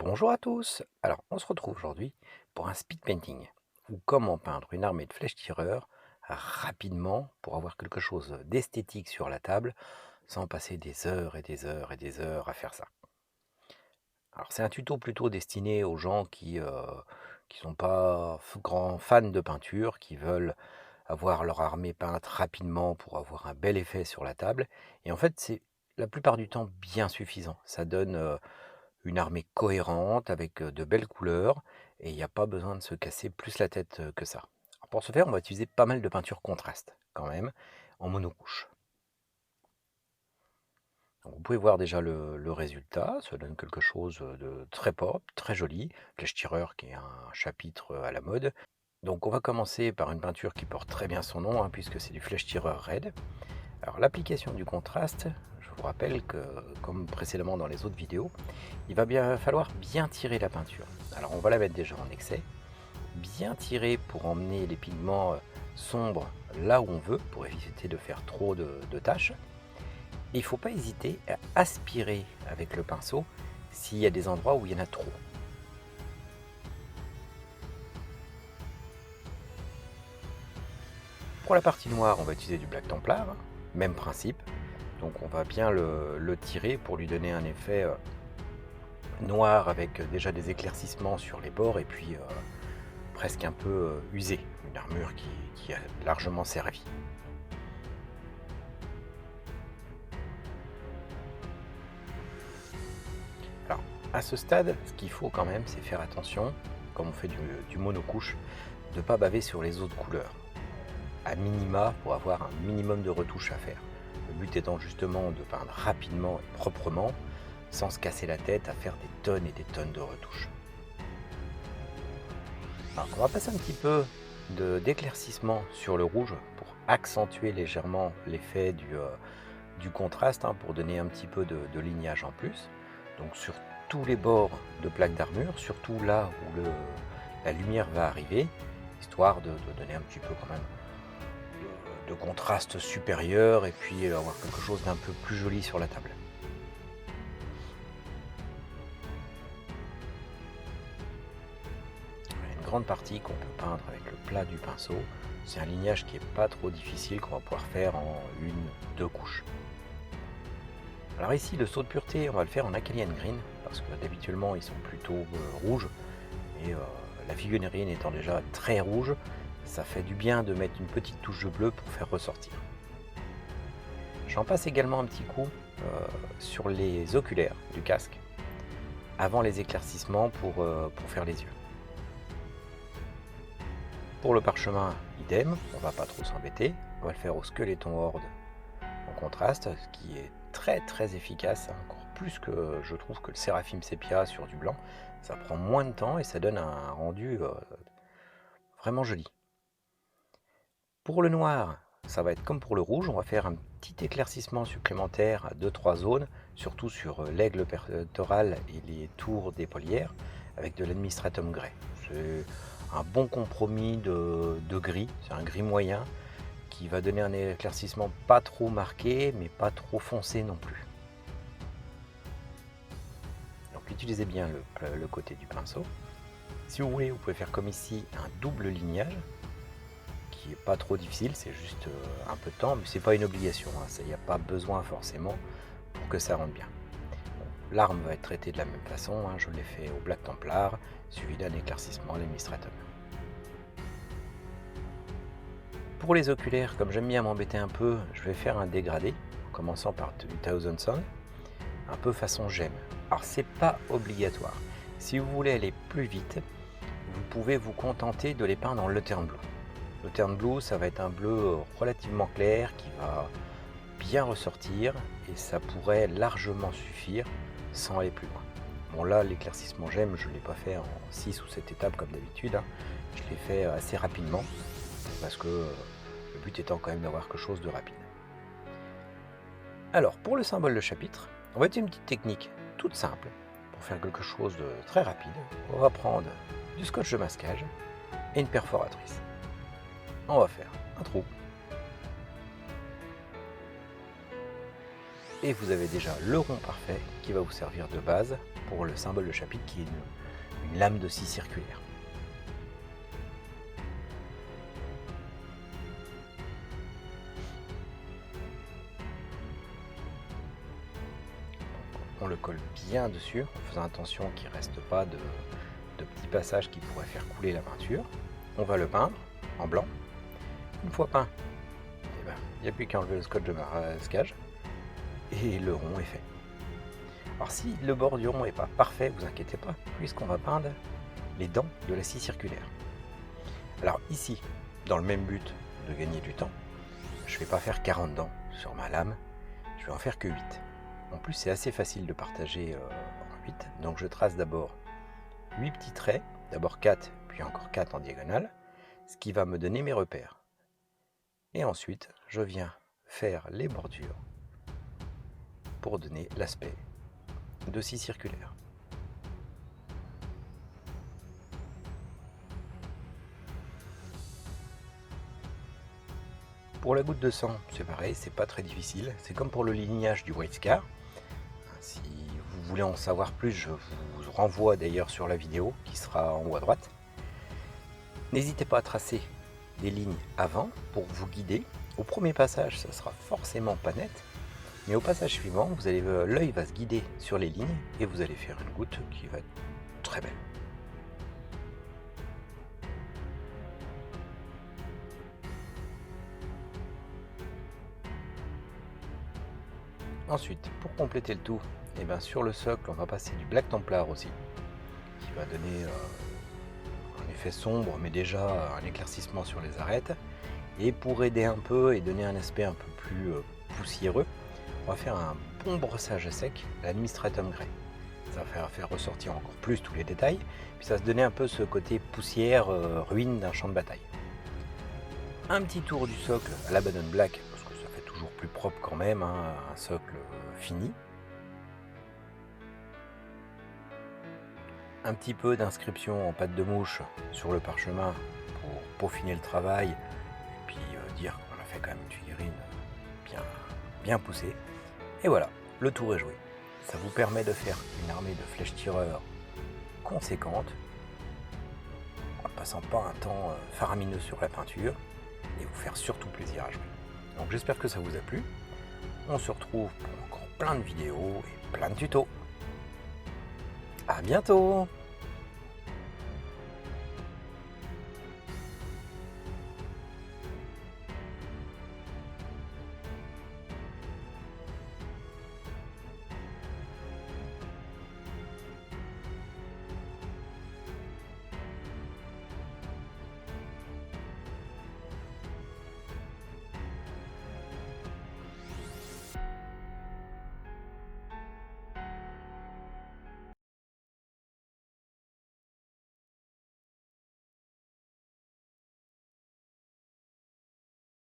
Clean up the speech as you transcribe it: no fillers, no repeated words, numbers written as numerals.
Bonjour à tous. Alors, on se retrouve aujourd'hui pour un speed painting, ou comment peindre une armée de flèches-tireurs rapidement pour avoir quelque chose d'esthétique sur la table, sans passer des heures et des heures et des heures à faire ça. Alors, c'est un tuto plutôt destiné aux gens qui sont pas grands fans de peinture, qui veulent avoir leur armée peinte rapidement pour avoir un bel effet sur la table. Et en fait, c'est la plupart du temps bien suffisant. Ça donne une armée cohérente avec de belles couleurs et il n'y a pas besoin de se casser plus la tête que ça. Alors pour ce faire, on va utiliser pas mal de peinture contraste quand même, en monocouche. Donc vous pouvez voir déjà le résultat, ça donne quelque chose de très pop, très joli. Flèche tireur qui est un chapitre à la mode. Donc on va commencer par une peinture qui porte très bien son nom, puisque c'est du flèche tireur raid. Alors l'application du contraste, je vous rappelle que comme précédemment dans les autres vidéos, il va bien falloir bien tirer la peinture. Alors on va la mettre déjà en excès, bien tirer pour emmener les pigments sombres là où on veut, pour éviter de faire trop de taches. Et il ne faut pas hésiter à aspirer avec le pinceau s'il y a des endroits où il y en a trop. Pour la partie noire, on va utiliser du Black Templar, même principe. Donc on va bien le tirer pour lui donner un effet noir avec déjà des éclaircissements sur les bords et puis presque un peu usé, une armure qui a largement servi. Alors à ce stade, ce qu'il faut quand même, c'est faire attention, comme on fait du monocouche, de ne pas baver sur les autres couleurs, à minima pour avoir un minimum de retouches à faire. Le but étant justement de peindre rapidement et proprement, sans se casser la tête à faire des tonnes et des tonnes de retouches. Alors, on va passer un petit peu d'éclaircissement sur le rouge pour accentuer légèrement l'effet du contraste, pour donner un petit peu de lignage en plus. Donc sur tous les bords de plaques d'armure, surtout là où la lumière va arriver, histoire de donner un petit peu quand même de contraste supérieur et puis avoir quelque chose d'un peu plus joli sur la table. Une grande partie qu'on peut peindre avec le plat du pinceau, c'est un lignage qui n'est pas trop difficile, qu'on va pouvoir faire en une, deux couches. Alors ici, le saut de pureté, on va le faire en Alkaline Green, parce que d'habituellement ils sont plutôt rouges, et la figurine étant déjà très rouge, ça fait du bien de mettre une petite touche de bleu pour faire ressortir. J'en passe également un petit coup sur les oculaires du casque, avant les éclaircissements pour faire les yeux. Pour le parchemin, idem, on va pas trop s'embêter, on va le faire au Skeleton Horde en contraste, ce qui est très très efficace, encore plus que je trouve que le Séraphim Sepia sur du blanc. Ça prend moins de temps et ça donne un rendu vraiment joli. Pour le noir, ça va être comme pour le rouge, on va faire un petit éclaircissement supplémentaire à 2-3 zones, surtout sur l'aigle pectoral et les tours d'épaulières, avec de l'administratum grey. C'est un bon compromis de gris, c'est un gris moyen, qui va donner un éclaircissement pas trop marqué, mais pas trop foncé non plus. Donc utilisez bien le côté du pinceau. Si vous voulez, vous pouvez faire comme ici un double lignage, qui est pas trop difficile, c'est juste un peu de temps, mais c'est pas une obligation, il n'y a pas besoin forcément pour que ça rentre bien. Bon, l'arme va être traitée de la même façon, je l'ai fait au Black Templar, suivi d'un éclaircissement à l'administratum. Pour les oculaires, comme j'aime bien m'embêter un peu, je vais faire un dégradé, en commençant par du Thousand Sun, un peu façon gemme. Alors c'est pas obligatoire. Si vous voulez aller plus vite, vous pouvez vous contenter de les peindre en Lantern Blue. Lantern Blue, ça va être un bleu relativement clair qui va bien ressortir et ça pourrait largement suffire sans aller plus loin. Bon là, l'éclaircissement gemme, je ne l'ai pas fait en 6 ou 7 étapes comme d'habitude, je l'ai fait assez rapidement parce que le but étant quand même d'avoir quelque chose de rapide. Alors pour le symbole de chapitre, on va utiliser une petite technique toute simple pour faire quelque chose de très rapide. On va prendre du scotch de masquage et une perforatrice. On va faire un trou. Et vous avez déjà le rond parfait qui va vous servir de base pour le symbole de chapitre qui est une lame de scie circulaire. On le colle bien dessus en faisant attention qu'il ne reste pas de petits passages qui pourraient faire couler la peinture. On va le peindre en blanc. Une fois peint, il n'y a plus qu'à enlever le scotch de masquage et le rond est fait. Alors si le bord du rond n'est pas parfait, vous inquiétez pas, puisqu'on va peindre les dents de la scie circulaire. Alors ici, dans le même but de gagner du temps, je ne vais pas faire 40 dents sur ma lame, je vais en faire que 8. En plus c'est assez facile de partager en 8, donc je trace d'abord 8 petits traits, d'abord 4, puis encore 4 en diagonale, ce qui va me donner mes repères. Et ensuite, je viens faire les bordures pour donner l'aspect de scie circulaire. Pour la goutte de sang, c'est pareil, c'est pas très difficile. C'est comme pour le lignage du White Scar. Si vous voulez en savoir plus, je vous renvoie d'ailleurs sur la vidéo qui sera en haut à droite. N'hésitez pas à tracer des lignes avant pour vous guider. Au premier passage, ça sera forcément pas net, mais au passage suivant, l'œil va se guider sur les lignes et vous allez faire une goutte qui va être très belle. Ensuite, pour compléter le tout, sur le socle, on va passer du Black Templar aussi, qui va donner un effet sombre, mais déjà un éclaircissement sur les arêtes. Et pour aider un peu et donner un aspect un peu plus poussiéreux, on va faire un bon brossage à sec, l'Administratum Grey. Ça va faire ressortir encore plus tous les détails, puis ça va se donner un peu ce côté poussière, ruine d'un champ de bataille. Un petit tour du socle à l'Abaddon Black, parce que ça fait toujours plus propre quand même, hein, un socle fini. Un petit peu d'inscription en pâte de mouche sur le parchemin pour peaufiner le travail, et puis dire qu'on a fait quand même une figurine bien poussée. Et voilà, le tour est joué. Ça vous permet de faire une armée de flèches-tireurs conséquente, en passant pas un temps faramineux sur la peinture, et vous faire surtout plaisir à jouer. Donc j'espère que ça vous a plu. On se retrouve pour encore plein de vidéos et plein de tutos. À bientôt!